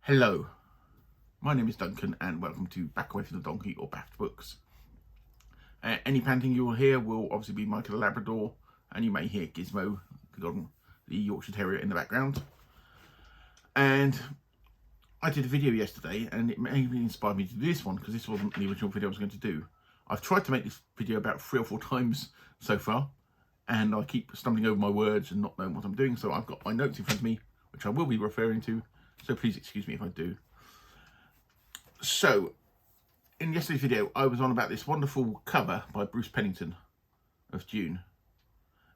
Hello, my name is Duncan and welcome to Back Away from the Donkey or Baft Books. Any panting you will hear will obviously be Michael the Labrador, and you may hear Gizmo, the Yorkshire Terrier, in the background. And I did a video yesterday and it maybe inspired me to do this one because this wasn't the original video I was going to do. I've tried to make this video about 3 or 4 times so far and I keep stumbling over my words and not knowing what I'm doing, so I've got my notes in front of me which I will be referring to, so please excuse me if I do. So, in yesterday's video, I was on about this wonderful cover by Bruce Pennington of Dune.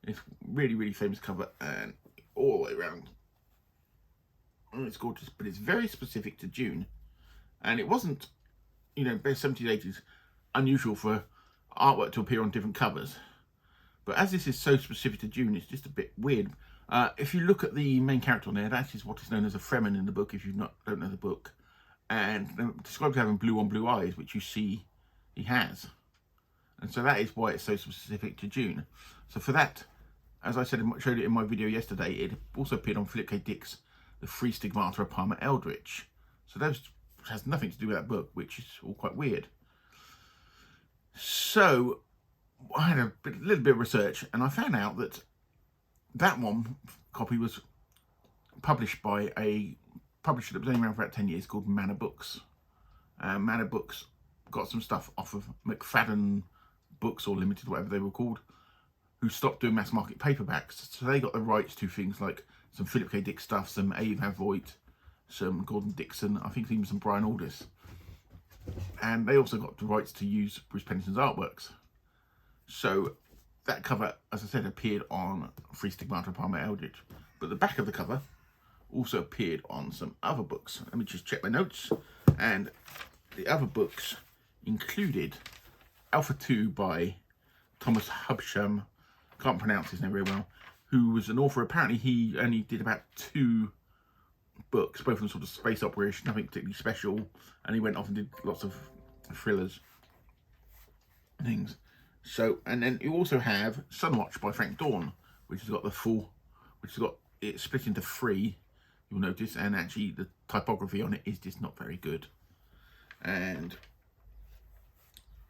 It's really, really famous cover and all the way around. Oh, it's gorgeous, but it's very specific to Dune. And it wasn't, best 70s, 80s, unusual for artwork to appear on different covers. But as this is so specific to Dune, it's just a bit weird. If you look at the main character on there, that is what is known as a Fremen in the book, if you don't know the book. And they're described as having blue on blue eyes, which you see he has. And so that is why it's so specific to Dune. So for that, as I showed it in my video yesterday, it also appeared on Philip K. Dick's The Three Stigmata of Palmer Eldritch. So that has nothing to do with that book, which is all quite weird. So I had a little bit of research and I found out that that one copy was published by a publisher that was only around for about 10 years called Manor Books. Manor Books got some stuff off of McFadden Books or Limited, whatever they were called, who stopped doing mass market paperbacks. So they got the rights to things like some Philip K. Dick stuff, some A. Van Voigt, some Gordon Dixon, I think even some Brian Aldiss. And they also got the rights to use Bruce Pennington's artworks. So that cover, as I said, appeared on Three Stigmata of Palmer Eldritch. But the back of the cover also appeared on some other books. Let me just check my notes. And the other books included Alpha 2 by Thomas Hubscham, can't pronounce his name very well, who was an author. Apparently he only did about 2 books, both of them sort of space opera-ish, nothing particularly special, and he went off and did lots of thrillers and things. So, and then you also have Sunwatch by Frank Dorn, which has got it split into 3, you'll notice, and actually the typography on it is just not very good. And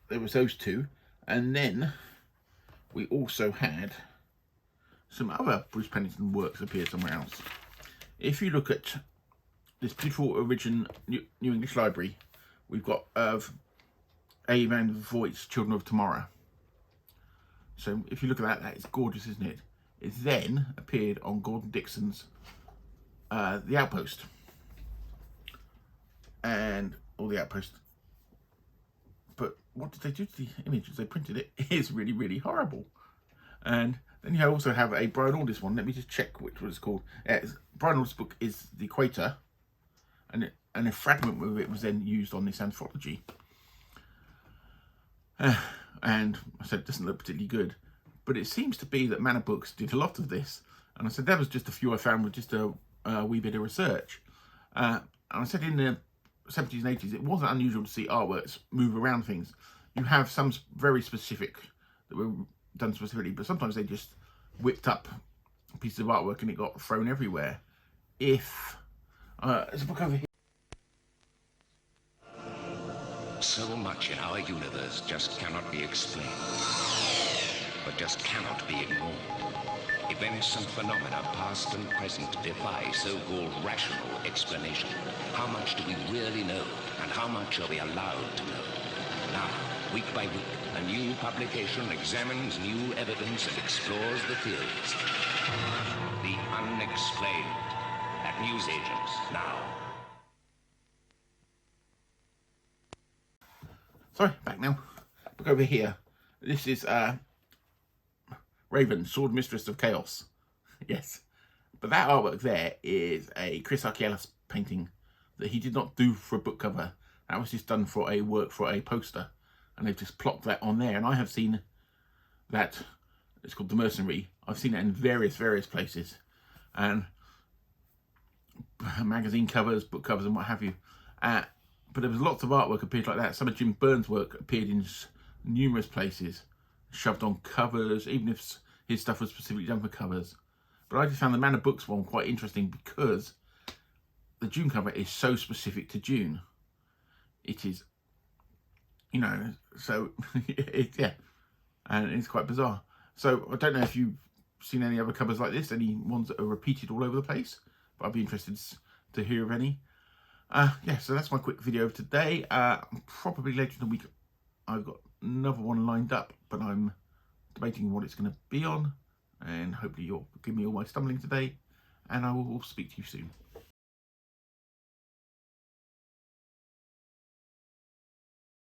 there was those 2, and then we also had some other Bruce Pennington works appear somewhere else. If you look at this beautiful original New English Library, we've got of A. Van Voigt's Children of Tomorrow. So if you look at that, that is gorgeous, isn't it? It then appeared on Gordon Dixon's The Outpost. Or The Outpost. But what did they do to the images? They printed it. It is really, really horrible. And then you also have a Brian Aldiss one. Let me just check which one it's called. Brian Aldiss' book is The Equator. And a fragment of it was then used on this anthology. And I said it doesn't look particularly good, but it seems to be that Manor Books did a lot of this. And I said that was just a few I found with just a wee bit of research. And I said in the 70s and 80s, it wasn't unusual to see artworks move around things. You have some very specific that were done specifically, but sometimes they just whipped up pieces of artwork and it got thrown everywhere. There's a book over here. So much in our universe just cannot be explained, but just cannot be ignored. Events and phenomena, past and present, defy so-called rational explanation. How much do we really know, and how much are we allowed to know? Now, week by week, a new publication examines new evidence and explores the theories. The unexplained at Newsagents now. Sorry, back now. Look over here. This is Raven, Sword Mistress of Chaos. Yes. But that artwork there is a Chris Archielis painting that he did not do for a book cover. That was just done for a work for a poster. And they've just plopped that on there. And I have seen that, it's called The Mercenary. I've seen it in various places. And magazine covers, book covers and what have you. But there was lots of artwork appeared like that. Some of Jim Byrne's work appeared in numerous places, shoved on covers, even if his stuff was specifically done for covers. But I just found the Manor Books one quite interesting because the June cover is so specific to June. It is, you know, so yeah, and it's quite bizarre. So I don't know if you've seen any other covers like this, any ones that are repeated all over the place, but I'd be interested to hear of any. Yeah, so that's my quick video of today. Probably later in the week I've got another one lined up, but I'm debating what it's going to be on, and hopefully you'll give me all my stumbling today, and I will speak to you soon.